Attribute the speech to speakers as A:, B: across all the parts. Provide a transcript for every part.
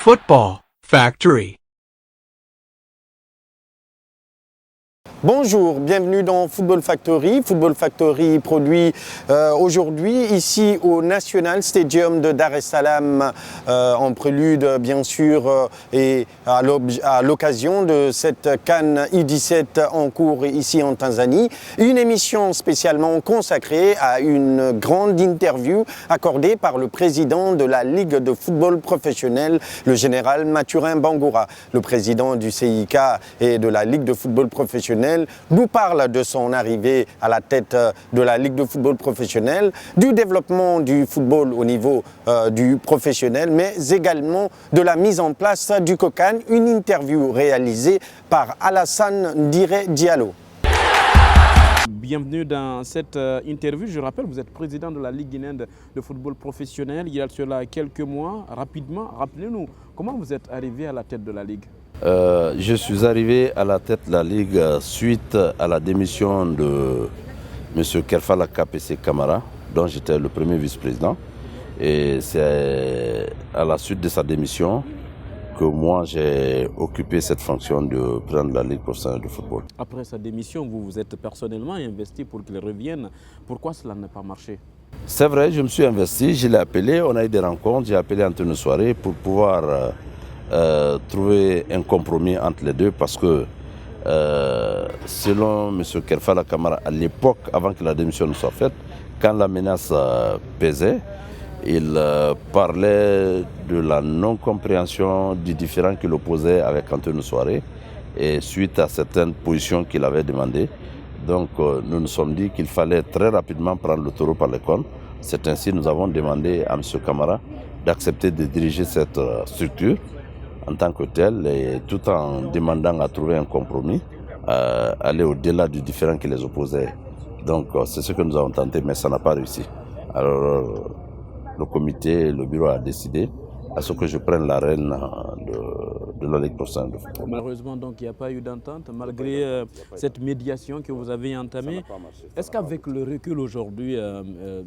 A: Football Factory.
B: Bonjour, bienvenue dans Football Factory. Football Factory produit aujourd'hui ici au National Stadium de Dar es Salaam en prélude bien sûr et à l'occasion de cette CAN U17 en cours ici en Tanzanie. Une émission spécialement consacrée à une grande interview accordée par le président de la Ligue de football professionnel, le général Mathurin Bangoura. Le président du CIK et de la Ligue de football professionnel nous parle de son arrivée à la tête de la Ligue de football professionnel, du développement du football au niveau du professionnel, mais également de la mise en place du COCAN, une interview réalisée par Alassane Dire Diallo.
C: Bienvenue dans cette interview. Je rappelle, vous êtes président de la Ligue guinéenne de football professionnel. Il y a cela quelques mois. Rapidement, rappelez-nous, comment vous êtes arrivé à la tête de la Ligue ?
D: Je suis arrivé à la tête de la Ligue suite à la démission de M. Kerfala KPC Camara, dont j'étais le premier vice-président. Et c'est à la suite de sa démission que moi j'ai occupé cette fonction de président de la Ligue professionnelle de football.
C: Après sa démission, vous vous êtes personnellement investi pour qu'il revienne. Pourquoi cela n'a pas marché ?
D: C'est vrai, je me suis investi, je l'ai appelé, on a eu des rencontres, j'ai appelé Antonio Soirée pour pouvoir trouver un compromis entre les deux parce que selon M. Kerfala Camara, à l'époque, avant que la démission ne soit faite, quand la menace pesait, il parlait de la non-compréhension du différend qu'il opposait avec Antonio Soirée et suite à certaines positions qu'il avait demandées. Donc nous nous sommes dit qu'il fallait très rapidement prendre le taureau par les cornes. C'est ainsi que nous avons demandé à M. Camara d'accepter de diriger cette structure en tant que tel, et tout en demandant à trouver un compromis, aller au-delà du différend qui les opposait. Donc c'est ce que nous avons tenté, mais ça n'a pas réussi. Alors le comité, le bureau a décidé à ce que je prenne la reine de la Ligue professionnelle de football.
C: Malheureusement, donc, il n'y a pas eu d'entente, malgré cette médiation que vous avez entamée. Est-ce qu'avec le recul aujourd'hui,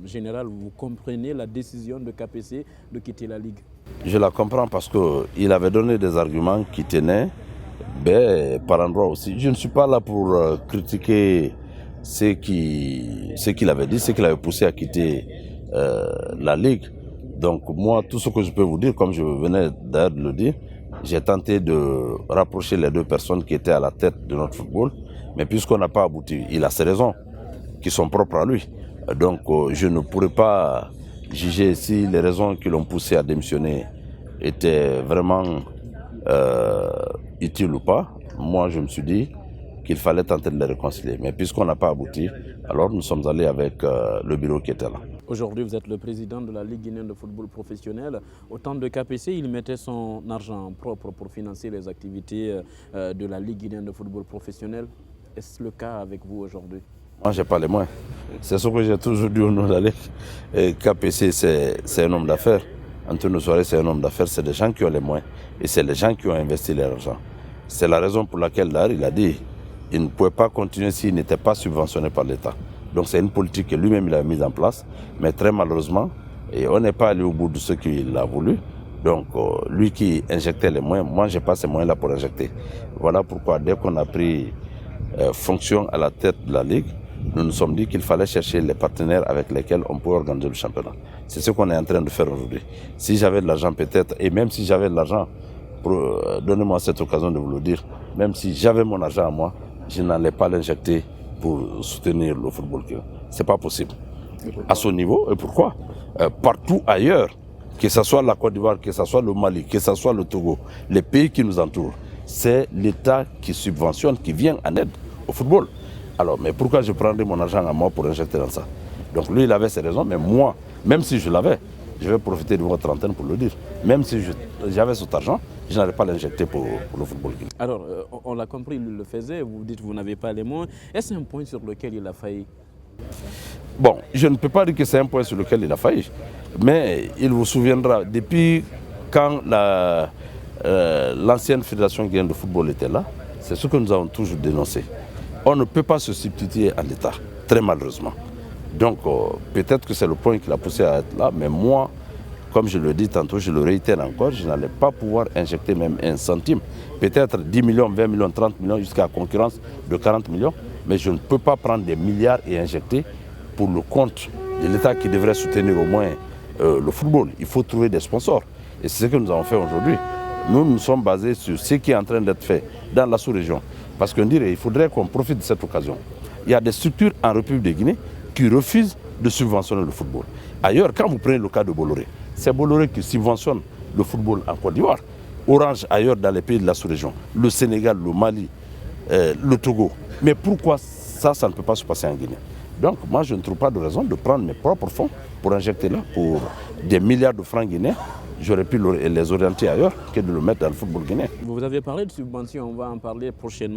C: général, vous comprenez la décision de KPC de quitter la Ligue ?
D: Je la comprends parce qu'il avait donné des arguments qui tenaient, par endroit aussi. Je ne suis pas là pour critiquer ce qu'il avait dit, ce qu'il avait poussé à quitter la Ligue. Donc moi, tout ce que je peux vous dire, comme je venais d'ailleurs de le dire, j'ai tenté de rapprocher les deux personnes qui étaient à la tête de notre football, mais puisqu'on n'a pas abouti, il a ses raisons qui sont propres à lui. Donc je ne pourrais pas juger si les raisons qui l'ont poussé à démissionner étaient vraiment utiles ou pas. Moi, je me suis dit qu'il fallait tenter de les réconcilier. Mais puisqu'on n'a pas abouti, alors nous sommes allés avec le bureau qui était là.
C: Aujourd'hui, vous êtes le président de la Ligue guinéenne de football professionnel. Au temps de KPC, il mettait son argent propre pour financer les activités de la Ligue guinéenne de football professionnel. Est-ce le cas avec vous aujourd'hui ?
D: Moi, je n'ai pas les moyens. C'est ce que j'ai toujours dit au nom de la Ligue. KPC, c'est un homme d'affaires. Antonio Soirée, c'est un homme d'affaires. C'est des gens qui ont les moyens. Et c'est les gens qui ont investi leur argent. C'est la raison pour laquelle, d'ailleurs, il a dit qu'il ne pouvait pas continuer s'il n'était pas subventionné par l'État. Donc c'est une politique que lui-même il a mise en place, mais très malheureusement, et on n'est pas allé au bout de ce qu'il a voulu. Donc lui qui injectait les moyens, moi je n'ai pas ces moyens-là pour injecter. Voilà pourquoi dès qu'on a pris fonction à la tête de la Ligue, nous nous sommes dit qu'il fallait chercher les partenaires avec lesquels on peut organiser le championnat. C'est ce qu'on est en train de faire aujourd'hui. Si j'avais de l'argent peut-être, et même si j'avais de l'argent, donnez-moi cette occasion de vous le dire, même si j'avais mon argent à moi, je n'allais pas l'injecter pour soutenir le football. Ce n'est pas possible. À ce niveau, et pourquoi ? Partout ailleurs, que ce soit la Côte d'Ivoire, que ce soit le Mali, que ce soit le Togo, les pays qui nous entourent, c'est l'État qui subventionne, qui vient en aide au football. Alors, mais pourquoi je prendrais mon argent à moi pour injecter dans ça ? Donc lui, il avait ses raisons, mais moi, même si je l'avais, je vais profiter de votre antenne pour le dire. Même si j'avais cet argent, je n'allais pas l'injecter pour le football.
C: Alors, on l'a compris, il le faisait, vous dites que vous n'avez pas les moyens. Est-ce un point sur lequel il a failli ?
D: Bon, je ne peux pas dire que c'est un point sur lequel il a failli, mais il vous souviendra, depuis quand l'ancienne fédération guinéenne de football était là, c'est ce que nous avons toujours dénoncé. On ne peut pas se substituer à l'État, très malheureusement. Donc peut-être que c'est le point qui l'a poussé à être là, mais moi, comme je le dis tantôt, je le réitère encore, je n'allais pas pouvoir injecter même un centime. Peut-être 10 millions, 20 millions, 30 millions jusqu'à la concurrence de 40 millions. Mais je ne peux pas prendre des milliards et injecter pour le compte de l'État qui devrait soutenir au moins le football. Il faut trouver des sponsors. Et c'est ce que nous avons fait aujourd'hui. Nous nous sommes basés sur ce qui est en train d'être fait dans la sous-région. Parce qu'on dirait qu'il faudrait qu'on profite de cette occasion. Il y a des structures en République de Guinée qui refusent de subventionner le football. Ailleurs, quand vous prenez le cas de Bolloré, c'est Bolloré qui subventionne le football en Côte d'Ivoire. Orange ailleurs dans les pays de la sous-région. Le Sénégal, le Mali, le Togo. Mais pourquoi ça ne peut pas se passer en Guinée? Donc moi je ne trouve pas de raison de prendre mes propres fonds pour injecter là pour des milliards de francs guinéens. J'aurais pu les orienter ailleurs que de le mettre dans le football guinéen.
C: Vous avez parlé de subventions, on va en parler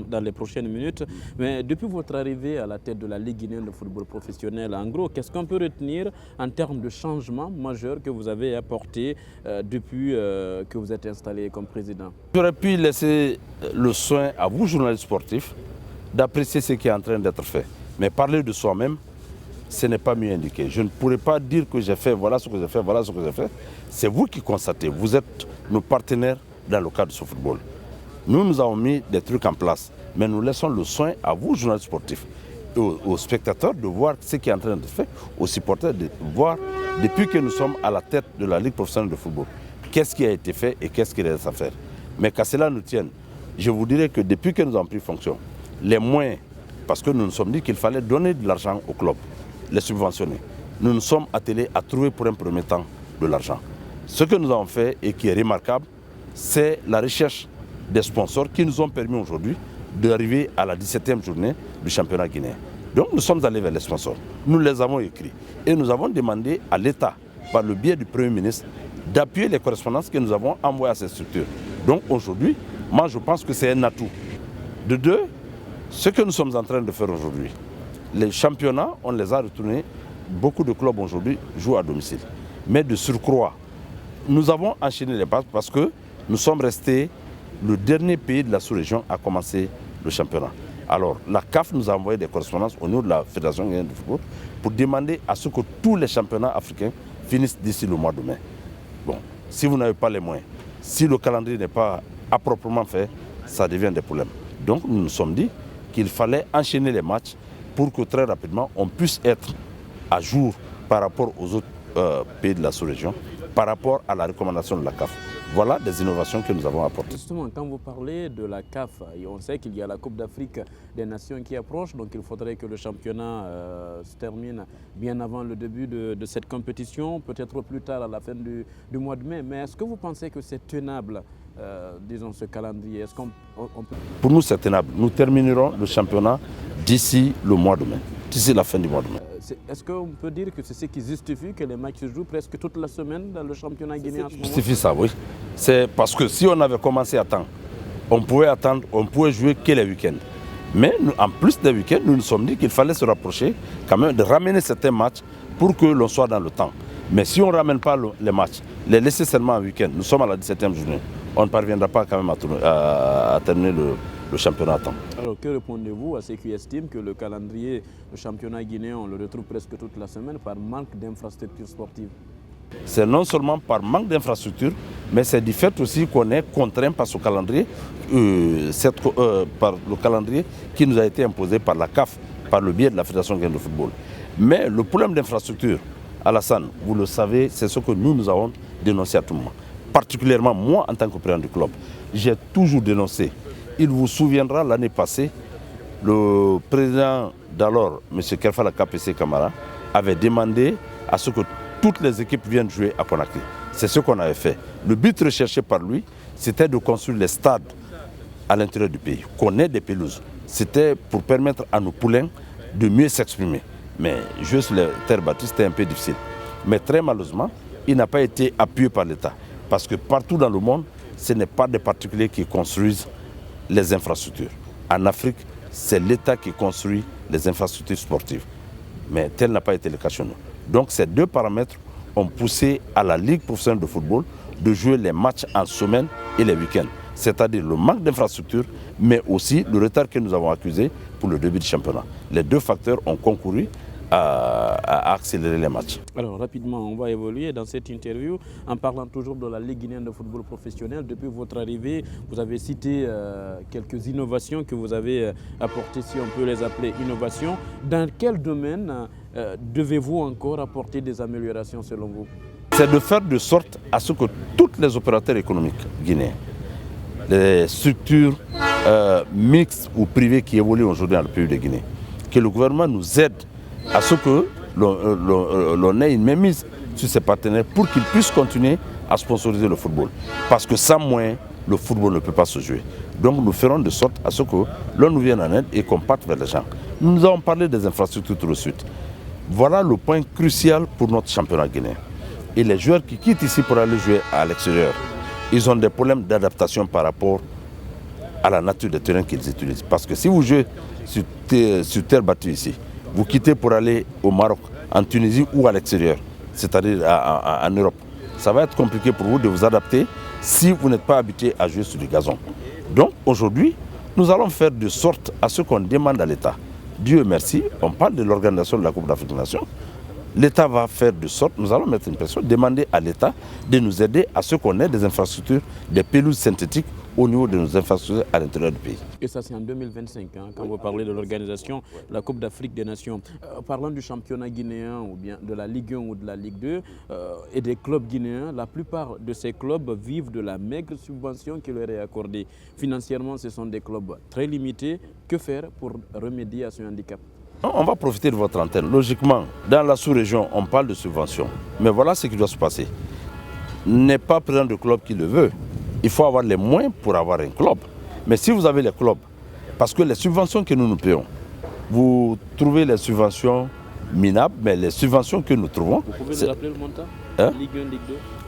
C: dans les prochaines minutes. Mais depuis votre arrivée à la tête de la Ligue guinéenne de football professionnel, en gros, qu'est-ce qu'on peut retenir en termes de changements majeurs que vous avez apportés depuis que vous êtes installé comme président?
D: J'aurais pu laisser le soin à vous, journalistes sportifs, d'apprécier ce qui est en train d'être fait. Mais parler de soi-même, ce n'est pas mieux indiqué. Je ne pourrais pas dire que j'ai fait, voilà ce que j'ai fait, voilà ce que j'ai fait. C'est vous qui constatez. Vous êtes nos partenaires dans le cadre de ce football. Nous avons mis des trucs en place, mais nous laissons le soin à vous, journalistes sportifs, et aux spectateurs de voir ce qui est en train de faire, aux supporters de voir, depuis que nous sommes à la tête de la Ligue professionnelle de football, qu'est-ce qui a été fait et qu'est-ce qui reste à faire. Mais qu'à cela nous tienne, je vous dirais que depuis que nous avons pris fonction, les moyens, parce que nous nous sommes dit qu'il fallait donner de l'argent aux clubs, les subventionner. Nous nous sommes attelés à trouver pour un premier temps de l'argent. Ce que nous avons fait et qui est remarquable, c'est la recherche des sponsors qui nous ont permis aujourd'hui d'arriver à la 17e journée du championnat guinéen. Donc nous sommes allés vers les sponsors. Nous les avons écrits et nous avons demandé à l'État, par le biais du Premier ministre, d'appuyer les correspondances que nous avons envoyées à ces structures. Donc aujourd'hui, moi je pense que c'est un atout. De deux, ce que nous sommes en train de faire aujourd'hui, les championnats, on les a retournés. Beaucoup de clubs aujourd'hui jouent à domicile. Mais de surcroît, nous avons enchaîné les bases parce que nous sommes restés le dernier pays de la sous-région à commencer le championnat. Alors, la CAF nous a envoyé des correspondances au niveau de la Fédération guinéenne de football pour demander à ce que tous les championnats africains finissent d'ici le mois de mai. Bon, si vous n'avez pas les moyens, si le calendrier n'est pas à proprement fait, ça devient des problèmes. Donc, nous nous sommes dit qu'il fallait enchaîner les matchs pour que très rapidement on puisse être à jour par rapport aux autres pays de la sous-région, par rapport à la recommandation de la CAF. Voilà des innovations que nous avons apportées.
C: Justement, quand vous parlez de la CAF, on sait qu'il y a la Coupe d'Afrique des Nations qui approche, donc il faudrait que le championnat se termine bien avant le début de cette compétition, peut-être plus tard à la fin du mois de mai. Mais est-ce que vous pensez que c'est tenable, disons, ce calendrier? Est-ce qu'on peut...
D: Pour nous, c'est tenable. Nous terminerons le championnat d'ici le mois de mai, d'ici la fin du mois de mai.
C: Est-ce qu'on peut dire que c'est ce qui justifie que les matchs se jouent presque toute la semaine dans le championnat guinéen en ce moment?
D: Justifie ça, oui. C'est parce que si on avait commencé à temps, on pouvait jouer que les week-ends. Mais nous, en plus des week-ends, nous nous sommes dit qu'il fallait se rapprocher quand même de ramener certains matchs pour que l'on soit dans le temps. Mais si on ne ramène pas les matchs, les laisser seulement en week-end, nous sommes à la 17e journée, on ne parviendra pas quand même à terminer le championnat à temps.
C: Alors que répondez-vous à ceux qui estiment que le calendrier du championnat guinéen, on le retrouve presque toute la semaine par manque d'infrastructures sportives?
D: C'est non seulement par manque d'infrastructures, mais c'est du fait aussi qu'on est contraint par ce calendrier, par le calendrier qui nous a été imposé par la CAF, par le biais de la Fédération guinéenne de football. Mais le problème d'infrastructure, Alassane, vous le savez, c'est ce que nous avons dénoncé à tout moment. Particulièrement moi en tant que président du club, j'ai toujours dénoncé. Il vous souviendra, l'année passée, le président d'alors, M. Kerfala KPC Camara, avait demandé à ce que toutes les équipes viennent jouer à Conakry. C'est ce qu'on avait fait. Le but recherché par lui, c'était de construire les stades à l'intérieur du pays, qu'on ait des pelouses. C'était pour permettre à nos poulains de mieux s'exprimer. Mais jouer sur les terres battues, c'était un peu difficile. Mais très malheureusement, il n'a pas été appuyé par l'État. Parce que partout dans le monde, ce n'est pas des particuliers qui construisent les infrastructures. En Afrique, c'est l'État qui construit les infrastructures sportives. Mais tel n'a pas été le cas chez nous. Donc ces deux paramètres ont poussé à la Ligue professionnelle de football de jouer les matchs en semaine et les week-ends. C'est-à-dire le manque d'infrastructures, mais aussi le retard que nous avons accusé pour le début du championnat. Les deux facteurs ont concouru à accélérer les matchs.
C: Alors rapidement, on va évoluer dans cette interview en parlant toujours de la Ligue guinéenne de football professionnel. Depuis votre arrivée, vous avez cité quelques innovations que vous avez apportées, si on peut les appeler innovations. Dans quel domaine devez-vous encore apporter des améliorations selon vous?
D: C'est de faire de sorte à ce que tous les opérateurs économiques guinéens, les structures mixtes ou privées qui évoluent aujourd'hui dans le pays de Guinée, que le gouvernement nous aide à ce que l'on ait une mainmise sur ces partenaires pour qu'ils puissent continuer à sponsoriser le football. Parce que sans moyens, le football ne peut pas se jouer. Donc nous ferons de sorte à ce que l'on nous vienne en aide et qu'on parte vers les gens. Nous avons parlé des infrastructures tout de suite. Voilà le point crucial pour notre championnat guinéen. Et les joueurs qui quittent ici pour aller jouer à l'extérieur, ils ont des problèmes d'adaptation par rapport à la nature des terrains qu'ils utilisent. Parce que si vous jouez sur terre battue ici, vous quittez pour aller au Maroc, en Tunisie ou à l'extérieur, c'est-à-dire en Europe, ça va être compliqué pour vous de vous adapter si vous n'êtes pas habitué à jouer sur du gazon. Donc aujourd'hui, nous allons faire de sorte à ce qu'on demande à l'État. Dieu merci, on parle de l'organisation de la Coupe d'Afrique des Nations. L'État va faire de sorte, nous allons mettre une pression, demander à l'État de nous aider à ce qu'on ait des infrastructures, des pelouses synthétiques au niveau de nos infrastructures à l'intérieur du pays.
C: Et ça c'est en 2025, quand vous parlez de l'organisation de la Coupe d'Afrique des Nations. Parlant du championnat guinéen ou bien de la Ligue 1 ou de la Ligue 2 et des clubs guinéens, la plupart de ces clubs vivent de la maigre subvention qui leur est accordée. Financièrement, ce sont des clubs très limités. Que faire pour remédier à ce handicap?
D: On va profiter de votre antenne. Logiquement, dans la sous-région, on parle de subventions. Mais voilà ce qui doit se passer. N'est pas président de club qui le veut. Il faut avoir les moyens pour avoir un club. Mais si vous avez les clubs, parce que les subventions que nous payons, vous trouvez les subventions minables, mais les subventions que nous trouvons...
C: Vous pouvez nous rappeler le montant? Ligue 1, Ligue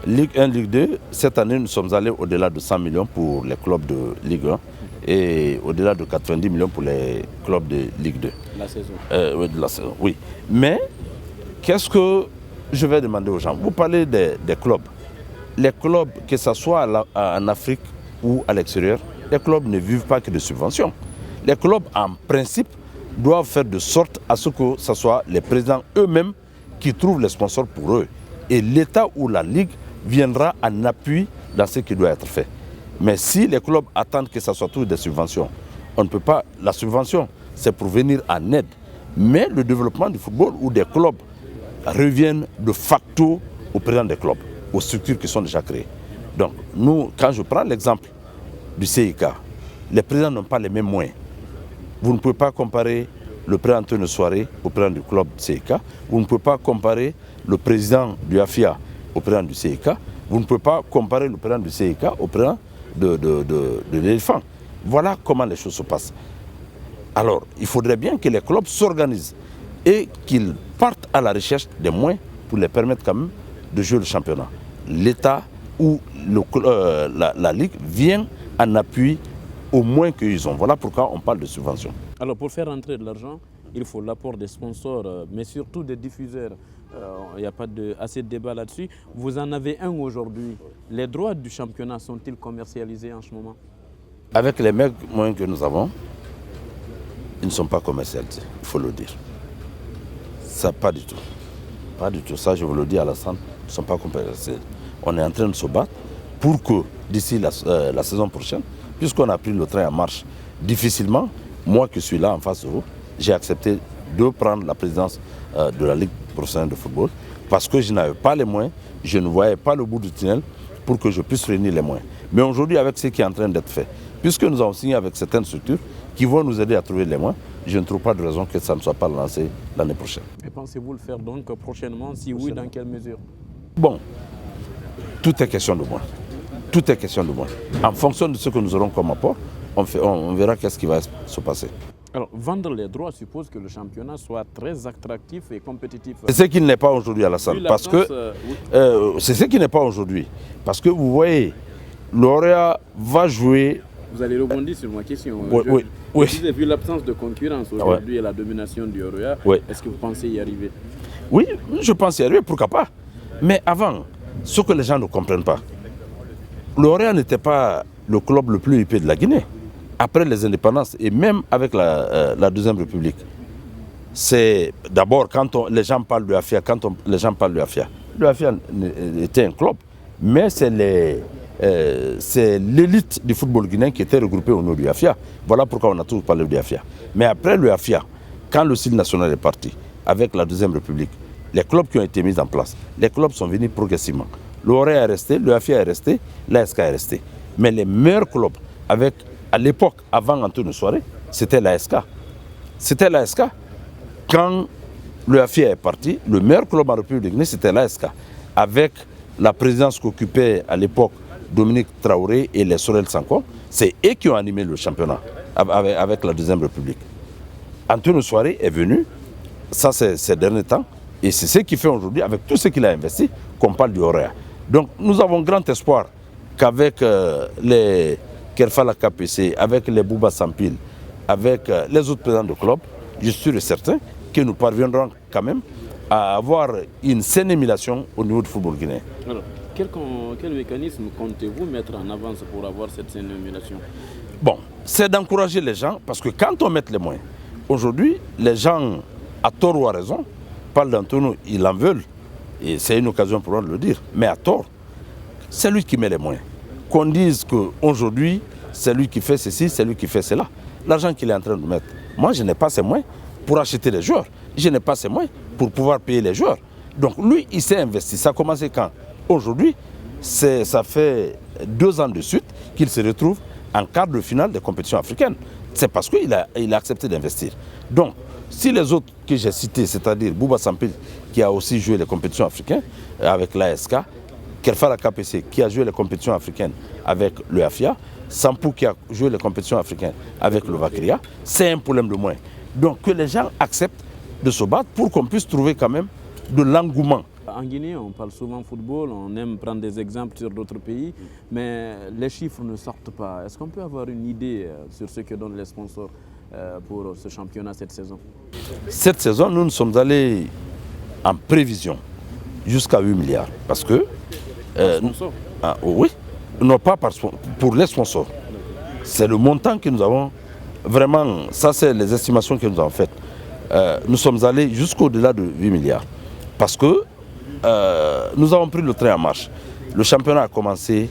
C: 2
D: Ligue 1, Ligue 2, cette année, nous sommes allés au-delà de 100 millions pour les clubs de Ligue 1 et au-delà de 90 millions pour les clubs de Ligue 2.
C: La saison.
D: Oui, de la saison, oui. Mais, qu'est-ce que je vais demander aux gens? Vous parlez des clubs. Les clubs, que ce soit en Afrique ou à l'extérieur, les clubs ne vivent pas que de subventions. Les clubs, en principe, doivent faire de sorte à ce que ce soit les présidents eux-mêmes qui trouvent les sponsors pour eux. Et l'État ou la Ligue viendra en appui dans ce qui doit être fait. Mais si les clubs attendent que ce soit tous des subventions, on ne peut pas. La subvention, c'est pour venir en aide. Mais le développement du football ou des clubs reviennent de facto au président des clubs, aux structures qui sont déjà créées. Donc, nous, quand je prends l'exemple du CIK, les présidents n'ont pas les mêmes moyens. Vous ne pouvez pas comparer le président Antonio Soiré au président du club CIK. Vous ne pouvez pas comparer le président du AFIA au président du CIK. Vous ne pouvez pas comparer le président du CIK au président de l'éléphant. Voilà comment les choses se passent. Alors, il faudrait bien que les clubs s'organisent et qu'ils partent à la recherche des moyens pour les permettre quand même de jouer le championnat. L'État ou la Ligue vient en appui au moins qu'ils ont. Voilà pourquoi on parle de subventions.
C: Alors, pour faire entrer de l'argent, il faut l'apport des sponsors, mais surtout des diffuseurs. Il n'y a pas assez de débat là-dessus. Vous en avez un aujourd'hui. Les droits du championnat sont-ils commercialisés en ce moment?
D: Avec les maigres moyens que nous avons, ils ne sont pas commercialisés, il faut le dire. Ça, pas du tout. Pas du tout. Ça, je vous le dis à l'instant, ils ne sont pas commercialisés. On est en train de se battre pour que d'ici la saison prochaine, puisqu'on a pris le train en marche difficilement, moi qui suis là en face de vous, j'ai accepté de prendre la présidence de la Ligue professionnelle de football parce que je n'avais pas les moyens, je ne voyais pas le bout du tunnel pour que je puisse réunir les moyens. Mais aujourd'hui, avec ce qui est en train d'être fait, puisque nous avons signé avec certaines structures qui vont nous aider à trouver les moyens, je ne trouve pas de raison que ça ne soit pas lancé l'année prochaine.
C: Et pensez-vous le faire donc prochainement? Si oui, dans quelle mesure?
D: Bon, tout est question de moyens. Tout est question de moyens. En fonction de ce que nous aurons comme apport, on verra qu'est-ce qui va se passer.
C: Alors, vendre les droits suppose que le championnat soit très attractif et compétitif.
D: C'est ce qui n'est pas aujourd'hui à la salle. Parce que c'est ce qui n'est pas aujourd'hui. Parce que vous voyez, Lauréat va jouer.
C: Vous allez rebondir sur ma question.
D: Oui.
C: Je disais, vu l'absence de concurrence aujourd'hui et la domination du Lauréat, est-ce que vous pensez y arriver?
D: Oui, je pense y arriver, pourquoi pas. Mais avant, ce que les gens ne comprennent pas, Lauréat n'était pas le club le plus huppé de la Guinée. Après les indépendances et même avec la Deuxième République, c'est d'abord quand les gens parlent de l'UAFIA, l'UAFIA était un club, mais c'est l'élite du football guinéen qui était regroupée au nom de l'UAFIA. Voilà pourquoi on a toujours parlé de l'UAFIA. Mais après l'UAFIA, quand le style national est parti, avec la Deuxième République, les clubs qui ont été mis en place, les clubs sont venus progressivement. L'ORE est resté, l'UAFIA est resté, l'ASK est resté. Mais les meilleurs clubs, à l'époque, avant Antonio Soare, c'était l'ASK. C'était l'ASK. Quand l'UAFIA est parti, le meilleur club en République de Guinée, c'était l'ASK. Avec la présidence qu'occupait à l'époque Dominique Traoré et les Sorel Sanko, c'est eux qui ont animé le championnat avec la Deuxième République. Antonio Soare est venu, ça c'est ces derniers temps, et c'est ce qui fait aujourd'hui, avec tout ce qu'il a investi, qu'on parle du Horea. Donc nous avons grand espoir qu'avec les Kerfala KPC, avec les Bouba Sampil, avec les autres présidents de club, je suis sûr et certain que nous parviendrons quand même à avoir une saine émulation au niveau du football guinéen.
C: Alors, quel mécanisme comptez-vous mettre en avance pour avoir cette saine émulation?
D: Bon, c'est d'encourager les gens, parce que quand on met les moyens, aujourd'hui, les gens, à tort ou à raison, parlent d'Antonio, ils en veulent, et c'est une occasion pour eux de le dire, mais à tort, c'est lui qui met les moyens. Qu'on dise qu'aujourd'hui, c'est lui qui fait ceci, c'est lui qui fait cela. L'argent qu'il est en train de mettre, moi je n'ai pas ces moyens pour acheter les joueurs, je n'ai pas ces moyens pour pouvoir payer les joueurs. Donc lui, il s'est investi. Ça a commencé quand? Aujourd'hui, ça fait 2 ans de suite qu'il se retrouve en quart de finale des compétitions africaines. C'est parce qu'il a accepté d'investir. Donc, si les autres que j'ai cités, c'est-à-dire Bouba Sampil, qui a aussi joué les compétitions africaines avec l'ASK, Kerfala KPC, qui a joué les compétitions africaines avec le AFIA, Sampou, qui a joué les compétitions africaines avec le Vakria, c'est un problème de moins. Donc, que les gens acceptent de se battre pour qu'on puisse trouver quand même de l'engouement.
C: En Guinée, on parle souvent football, on aime prendre des exemples sur d'autres pays, mais les chiffres ne sortent pas. Est-ce qu'on peut avoir une idée sur ce que donnent les sponsors pour ce championnat cette saison?
D: Cette saison, nous sommes allés en prévision jusqu'à 8 milliards. Parce que... oui, non pas pour les sponsors. C'est le montant que nous avons. Vraiment, ça c'est les estimations que nous avons faites. Nous sommes allés jusqu'au-delà de 8 milliards. Parce que nous avons pris le train en marche. Le championnat a commencé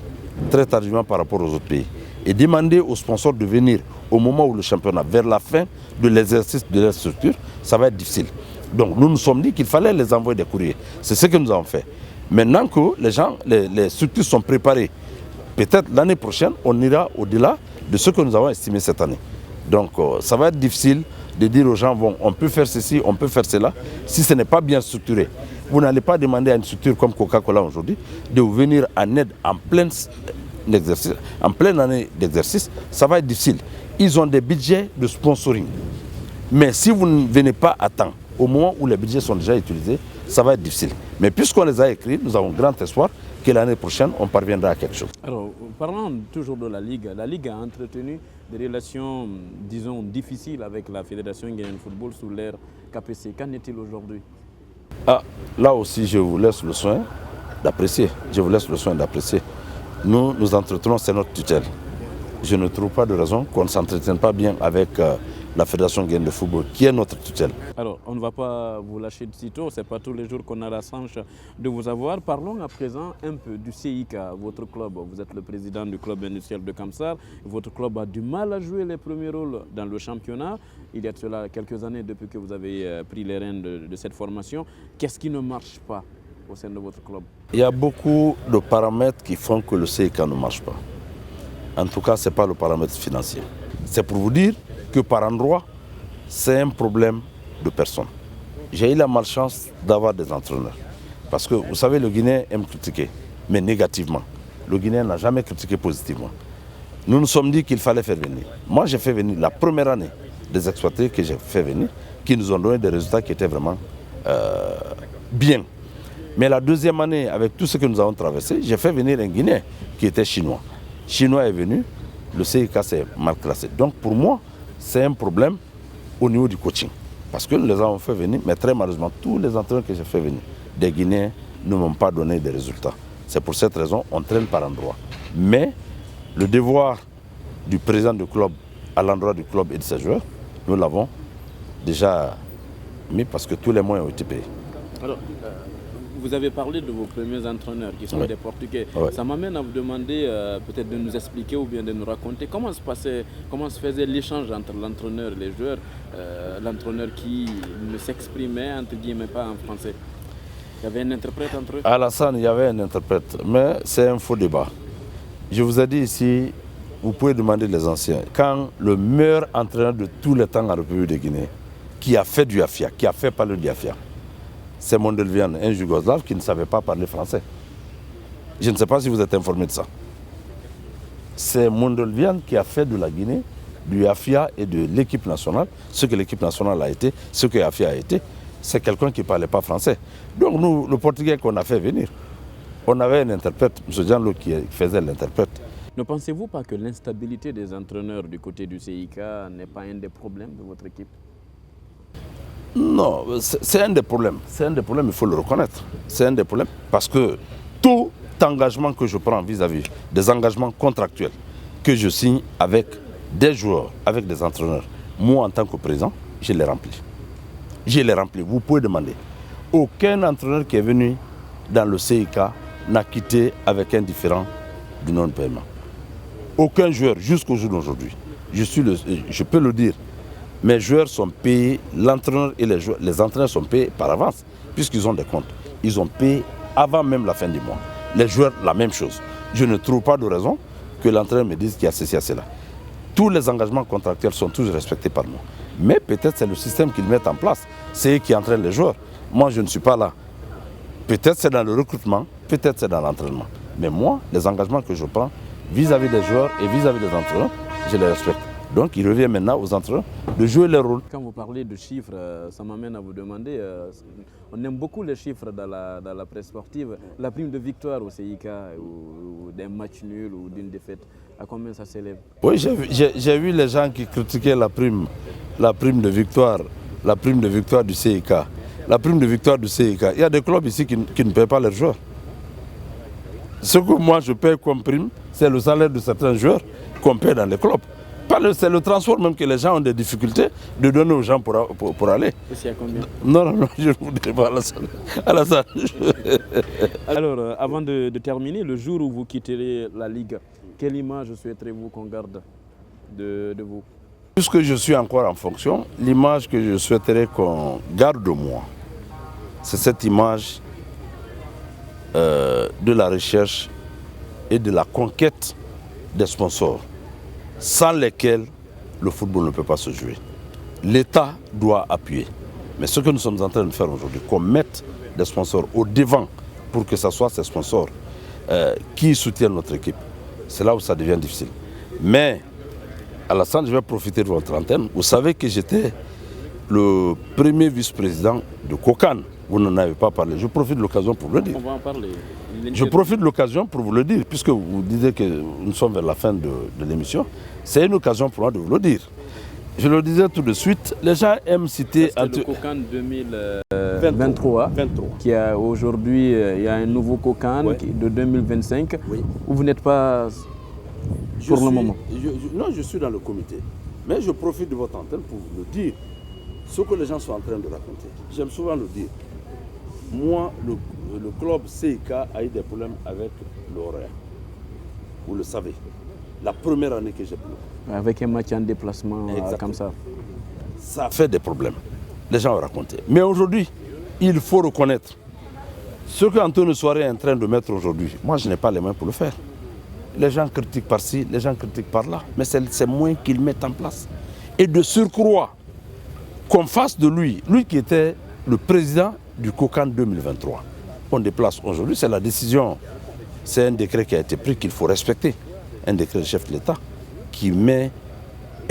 D: très tardivement par rapport aux autres pays. Et demander aux sponsors de venir au moment où le championnat, vers la fin de l'exercice de leur structure, ça va être difficile. Donc nous nous sommes dit qu'il fallait les envoyer des courriers. C'est ce que nous avons fait. Maintenant que les structures sont préparées, peut-être l'année prochaine, on ira au-delà de ce que nous avons estimé cette année. Donc ça va être difficile de dire aux gens, bon, on peut faire ceci, on peut faire cela, si ce n'est pas bien structuré. Vous n'allez pas demander à une structure comme Coca-Cola aujourd'hui de vous venir en aide en pleine année d'exercice, ça va être difficile. Ils ont des budgets de sponsoring. Mais si vous ne venez pas à temps, au moment où les budgets sont déjà utilisés, ça va être difficile. Mais puisqu'on les a écrits, nous avons grand espoir que l'année prochaine, on parviendra à quelque chose.
C: Alors, parlons toujours de la Ligue. La Ligue a entretenu des relations, disons, difficiles avec la Fédération guinéenne de football sous l'ère KPC. Qu'en est-il aujourd'hui?
D: Là aussi, je vous laisse le soin d'apprécier. Nous entretenons, c'est notre tutelle. Je ne trouve pas de raison qu'on ne s'entretienne pas bien avec la Fédération guinéenne de football, qui est notre tutelle.
C: Alors, on ne va pas vous lâcher de sitôt, ce n'est pas tous les jours qu'on a la chance de vous avoir. Parlons à présent un peu du CIK, votre club. Vous êtes le président du club industriel de Kamsar. Votre club a du mal à jouer les premiers rôles dans le championnat. Il y a de cela quelques années depuis que vous avez pris les rênes de cette formation. Qu'est-ce qui ne marche pas au sein de votre club?
D: Il y a beaucoup de paramètres qui font que le CIK ne marche pas. En tout cas, ce n'est pas le paramètre financier. C'est pour vous dire que par endroit, c'est un problème de personnes. J'ai eu la malchance d'avoir des entraîneurs. Parce que vous savez, le Guinéen aime critiquer, mais négativement. Le Guinéen n'a jamais critiqué positivement. Nous nous sommes dit qu'il fallait faire venir. Moi, j'ai fait venir la première année des exploités que j'ai fait venir, qui nous ont donné des résultats qui étaient vraiment bien. Mais la deuxième année, avec tout ce que nous avons traversé, j'ai fait venir un Guinéen qui était chinois. Chinois est venu, le CIK s'est mal classé. Donc pour moi, c'est un problème au niveau du coaching. Parce que nous les avons fait venir, mais très malheureusement, tous les entraîneurs que j'ai fait venir, des Guinéens, ne m'ont pas donné des résultats. C'est pour cette raison qu'on traîne par endroit. Mais le devoir du président du club à l'endroit du club et de ses joueurs, nous l'avons déjà Mais parce que tous les moyens ont été payés.
C: Alors, vous avez parlé de vos premiers entraîneurs qui sont des Portugais. Ça m'amène à vous demander peut-être de nous expliquer ou bien de nous raconter comment se faisait l'échange entre l'entraîneur et les joueurs, l'entraîneur qui ne s'exprimait entre guillemets pas en français. Il y avait un interprète entre eux?
D: Alassane, il y avait un interprète, mais c'est un faux débat. Je vous ai dit ici, vous pouvez demander les anciens, quand le meilleur entraîneur de tous les temps en République de Guinée, qui a fait du Afia, qui a fait parler du Afia, c'est Mondelvian, un Yougoslave qui ne savait pas parler français. Je ne sais pas si vous êtes informé de ça. C'est Mondelvian qui a fait de la Guinée, du Afia et de l'équipe nationale, ce que l'équipe nationale a été, ce que Afia a été. C'est quelqu'un qui ne parlait pas français. Donc nous, le Portugais qu'on a fait venir, on avait un interprète, M. Gianlo qui faisait l'interprète.
C: Ne pensez-vous pas que l'instabilité des entraîneurs du côté du CIK n'est pas un des problèmes de votre équipe?
D: Non, c'est un des problèmes. C'est un des problèmes, il faut le reconnaître. C'est un des problèmes parce que tout engagement que je prends vis-à-vis des engagements contractuels que je signe avec des joueurs, avec des entraîneurs, moi en tant que président, je les remplis. Je les remplis. Vous pouvez demander. Aucun entraîneur qui est venu dans le CIK n'a quitté avec un différend du non-paiement. Aucun joueur jusqu'au jour d'aujourd'hui. Je peux le dire. Mes joueurs sont payés, l'entraîneur et les entraîneurs sont payés par avance, puisqu'ils ont des comptes. Ils ont payé avant même la fin du mois. Les joueurs, la même chose. Je ne trouve pas de raison que l'entraîneur me dise qu'il y a ceci, à cela. Tous les engagements contractuels sont tous respectés par moi. Mais peut-être c'est le système qu'ils mettent en place. C'est eux qui entraînent les joueurs. Moi, je ne suis pas là. Peut-être c'est dans le recrutement, peut-être c'est dans l'entraînement. Mais moi, les engagements que je prends vis-à-vis des joueurs et vis-à-vis des entraîneurs, je les respecte. Donc il revient maintenant aux entraîneurs de jouer leur rôle.
C: Quand vous parlez de chiffres, ça m'amène à vous demander, on aime beaucoup les chiffres dans la presse sportive. La prime de victoire au CIK ou d'un match nul ou d'une défaite, à combien ça s'élève?
D: Oui, j'ai vu les gens qui critiquaient la prime de victoire du CIK. La prime de victoire du CIK. Il y a des clubs ici qui ne paient pas leurs joueurs. Ce que moi je paie comme prime, c'est le salaire de certains joueurs qu'on paie dans les clubs. C'est le transport même que les gens ont des difficultés de donner aux gens pour aller.
C: C'est à combien?
D: Non, je ne vous dis pas à la salle.
C: Alors, avant de terminer, le jour où vous quitterez la Ligue, quelle image souhaiterez-vous qu'on garde de vous?
D: Puisque je suis encore en fonction, l'image que je souhaiterais qu'on garde de moi, c'est cette image de la recherche et de la conquête des sponsors, sans lesquels le football ne peut pas se jouer. L'État doit appuyer. Mais ce que nous sommes en train de faire aujourd'hui, qu'on mette des sponsors au devant pour que ce soit ces sponsors qui soutiennent notre équipe, c'est là où ça devient difficile. Mais, Alassane, je vais profiter de votre antenne. Vous savez que j'étais le premier vice-président de Kokan. Vous n'en avez pas parlé. Je profite de l'occasion pour le dire.
C: On va en parler.
D: Je profite de l'occasion pour vous le dire, puisque vous disiez que nous sommes vers la fin de l'émission. C'est une occasion pour moi de vous le dire. Je le disais tout de suite, les gens aiment citer...
C: C'était le Kokan 2023, qui a aujourd'hui, il y a un nouveau Kokan de 2025, où vous n'êtes pas pour le moment.
D: Non, je suis dans le comité. Mais je profite de votre antenne pour vous le dire. Ce que les gens sont en train de raconter. J'aime souvent le dire. Moi, le club CIK a eu des problèmes avec l'horaire. Vous le savez. La première année que j'ai pris.
C: Avec un match en déplacement comme ça.
D: Ça fait des problèmes. Les gens ont raconté. Mais aujourd'hui, il faut reconnaître ce qu'Antonio Soare est en train de mettre aujourd'hui. Moi, je n'ai pas les mains pour le faire. Les gens critiquent par-ci, les gens critiquent par-là. Mais c'est moins qu'ils mettent en place. Et de surcroît, qu'on fasse de lui qui était le président du Kokan 2023. On déplace aujourd'hui, c'est la décision, c'est un décret qui a été pris qu'il faut respecter. Un décret du chef de l'État qui met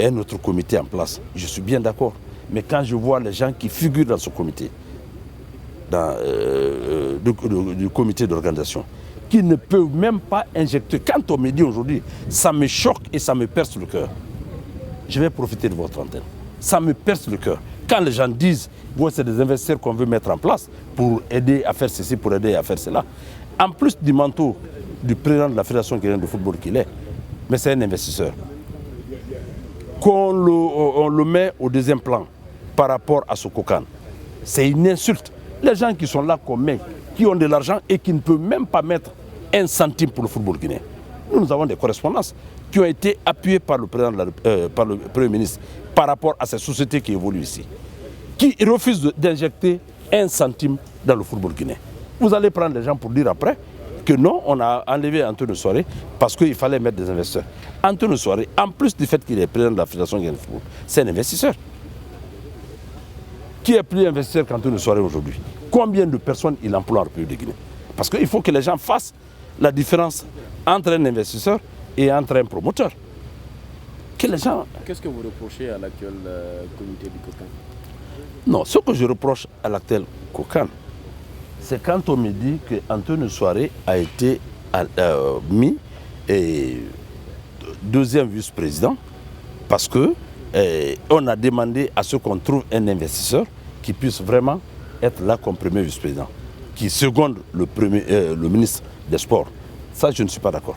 D: un autre comité en place. Je suis bien d'accord. Mais quand je vois les gens qui figurent dans ce comité, du comité d'organisation, qui ne peuvent même pas injecter, quand on me dit aujourd'hui, ça me choque et ça me perce le cœur. Je vais profiter de votre antenne. Ça me perce le cœur. Quand les gens disent, ouais, c'est des investisseurs qu'on veut mettre en place pour aider à faire ceci, pour aider à faire cela, en plus du manteau du président de la Fédération guinéenne de football qu'il est, mais c'est un investisseur. On le met au deuxième plan par rapport à ce Kokan. C'est une insulte. Les gens qui sont là comme mec, qui ont de l'argent et qui ne peuvent même pas mettre un centime pour le football guinéen. Nous avons des correspondances qui ont été appuyées par le Premier ministre par rapport à ces sociétés qui évoluent ici, qui refusent d'injecter un centime dans le football guinéen. Vous allez prendre les gens pour dire après que non, on a enlevé Antonio Souare parce qu'il fallait mettre des investisseurs. Antonio Souare, en plus du fait qu'il est président de la Fédération guinéenne de football, c'est un investisseur. Qui est plus investisseur qu'Antonio Souare aujourd'hui? Combien de personnes il emploie en République de Guinée? Parce qu'il faut que les gens fassent la différence entre un investisseur et entre un promoteur. Que les gens...
C: Qu'est-ce que vous reprochez à l'actuel comité du COCAN?
D: Non, ce que je reproche à l'actuel COCAN, c'est quand on me dit qu'Antonio Souare a été mis deuxième vice-président parce qu'on a demandé à ce qu'on trouve un investisseur qui puisse vraiment être là comme premier vice-président, qui seconde le ministre des Sports. Ça, je ne suis pas d'accord.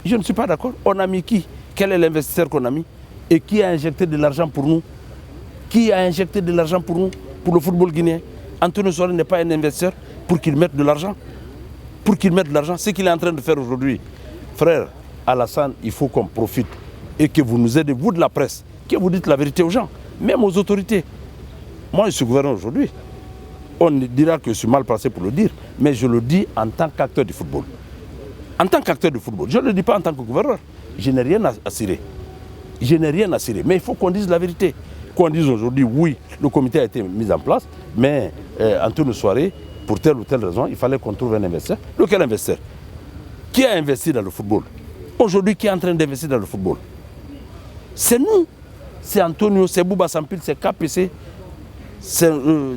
D: Je ne suis pas d'accord. On a mis qui? Quel est l'investisseur qu'on a mis? Et qui a injecté de l'argent pour nous? Qui a injecté de l'argent pour nous, pour le football guinéen? Antonio Souare n'est pas un investisseur pour qu'il mette de l'argent. Pour qu'il mette de l'argent, c'est ce qu'il est en train de faire aujourd'hui. Frère Alassane, il faut qu'on profite et que vous nous aidez, vous de la presse, que vous dites la vérité aux gens, même aux autorités. Moi, je suis gouverneur aujourd'hui. On dira que je suis mal placé pour le dire, mais je le dis en tant qu'acteur du football. En tant qu'acteur du football, je ne le dis pas en tant que gouverneur. Je n'ai rien à cirer. Je n'ai rien à cirer, mais il faut qu'on dise la vérité. Qu'on dise aujourd'hui, oui, le comité a été mis en place, mais Antonio Souare, pour telle ou telle raison, il fallait qu'on trouve un investisseur. Lequel investisseur? Qui a investi dans le football? Aujourd'hui, qui est en train d'investir dans le football? C'est nous. C'est Antonio, c'est Bouba Sampil, c'est KPC, c'est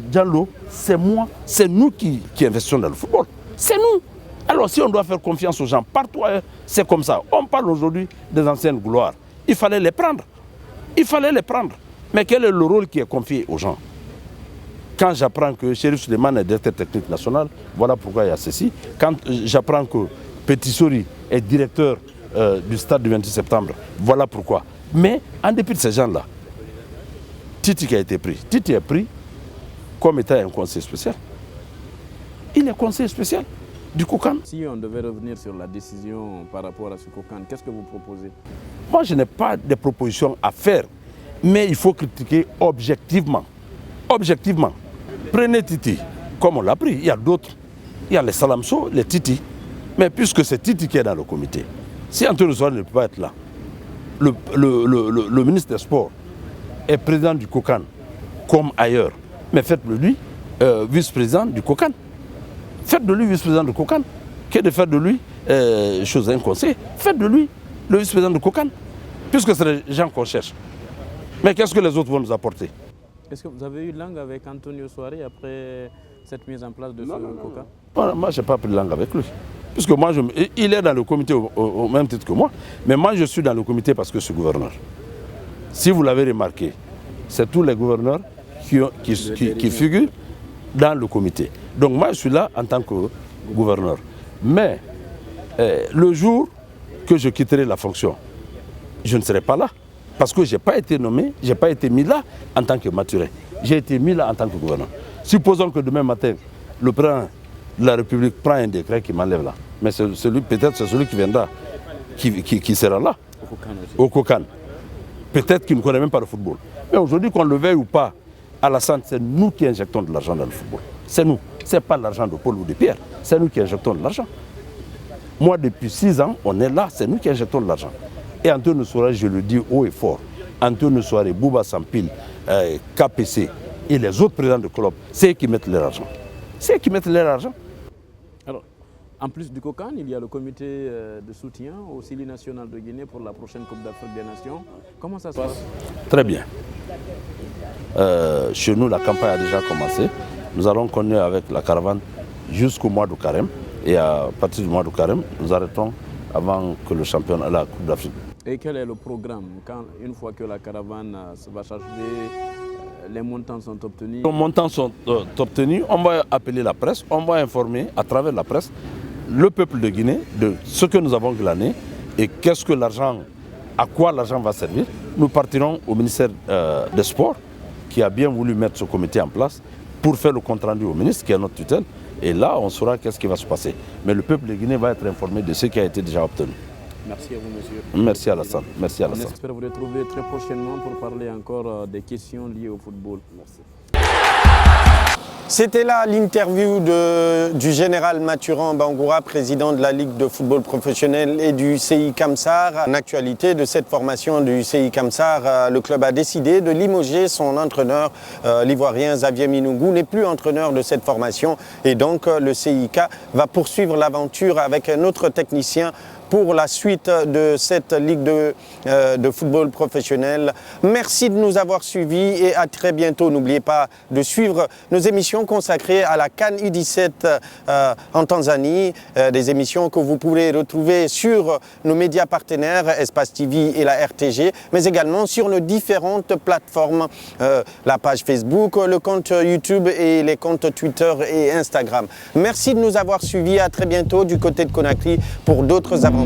D: Diallo, c'est moi. C'est nous qui investissons dans le football. C'est nous. Alors si on doit faire confiance aux gens, partout c'est comme ça. On parle aujourd'hui des anciennes gloires. Il fallait les prendre. Il fallait les prendre. Mais quel est le rôle qui est confié aux gens? Quand j'apprends que Chérif Suleiman est directeur technique national, voilà pourquoi il y a ceci. Quand j'apprends que Petit Sori est directeur du stade du 28 septembre, voilà pourquoi. Mais en dépit de ces gens-là, Titi qui a été pris, Titi est pris comme étant un conseiller spécial. Il est conseiller spécial du COCAN.
C: Si on devait revenir sur la décision par rapport à ce COCAN, qu'est-ce que vous proposez?
D: Moi, je n'ai pas de propositions à faire, mais il faut critiquer objectivement. Objectivement. Prenez Titi, comme on l'a pris. Il y a d'autres. Il y a les Salamso, les Titi. Mais puisque c'est Titi qui est dans le comité, si Antonio Souare ne peut pas être là, le ministre des Sports est président du COCAN, comme ailleurs. Mais faites-le lui vice-président du COCAN. Faites de lui vice-président du COCAN. Que de faire de lui chose inconsciente. Faites de lui le vice-président du COCAN. Puisque c'est les gens qu'on cherche. Mais qu'est-ce que les autres vont nous apporter?
C: Est-ce que vous avez eu langue avec Antonio Souare après cette mise en place de ce COCAN?
D: Non, moi, je n'ai pas pris de langue avec lui. Puisque moi, il est dans le comité au même titre que moi. Mais moi, je suis dans le comité parce que je suis gouverneur. Si vous l'avez remarqué, c'est tous les gouverneurs qui figurent dans le comité. Donc moi, je suis là en tant que gouverneur. Mais le jour que je quitterai la fonction, je ne serai pas là. Parce que je n'ai pas été nommé, je n'ai pas été mis là en tant que Mathurin. J'ai été mis là en tant que gouverneur. Supposons que demain matin, le président de la République prend un décret qui m'enlève là. Mais peut-être c'est celui qui viendra, qui sera là, au COCAN. Peut-être qu'il ne connaît même pas le football. Mais aujourd'hui, qu'on le veuille ou pas, Alassane, c'est nous qui injectons de l'argent dans le football. C'est nous. Ce n'est pas l'argent de Paul ou de Pierre. C'est nous qui injectons de l'argent. Moi, depuis 6 ans, on est là, c'est nous qui injectons de l'argent. Et Antonio Souare, je le dis haut et fort, Antonio Souare, Bouba Sampil, KPC et les autres présidents de club, c'est eux qui mettent leur argent. C'est eux qui mettent leur argent.
C: Alors, en plus du COCAN, il y a le comité de soutien au CILI national de Guinée pour la prochaine Coupe d'Afrique des Nations. Comment ça se passe?
D: Très bien. Chez nous, la campagne a déjà commencé. Nous allons continuer avec la caravane jusqu'au mois de carême. Et à partir du mois de carême, nous arrêtons avant que le championnat, la Coupe d'Afrique.
C: Et quel est le programme une fois que la caravane va s'achever, les montants sont obtenus?
D: Les montants sont obtenus, on va appeler la presse, on va informer à travers la presse le peuple de Guinée de ce que nous avons glané et qu'est-ce que l'argent, à quoi l'argent va servir. Nous partirons au ministère des Sports qui a bien voulu mettre ce comité en place pour faire le compte rendu au ministre, qui est notre tutelle. Et là, on saura qu'est-ce qui va se passer. Mais le peuple guinéen va être informé de ce qui a été déjà obtenu.
C: Merci à vous, monsieur.
D: Merci Alassane. Merci Alassane.
C: On espère vous retrouver très prochainement pour parler encore des questions liées au football. Merci.
B: C'était là l'interview du général Mathurin Bangoura, président de la Ligue de football professionnel et du CI Kamsar. En actualité de cette formation du CI Kamsar, le club a décidé de limoger son entraîneur, l'ivoirien Xavier Minougou, n'est plus entraîneur de cette formation. Et donc le CIK va poursuivre l'aventure avec un autre technicien pour la suite de cette ligue de football professionnel. Merci de nous avoir suivis et à très bientôt. N'oubliez pas de suivre nos émissions consacrées à la CAN U17 en Tanzanie, des émissions que vous pouvez retrouver sur nos médias partenaires, Espace TV et la RTG, mais également sur nos différentes plateformes, la page Facebook, le compte YouTube et les comptes Twitter et Instagram. Merci de nous avoir suivis. À très bientôt du côté de Conakry pour d'autres aventures.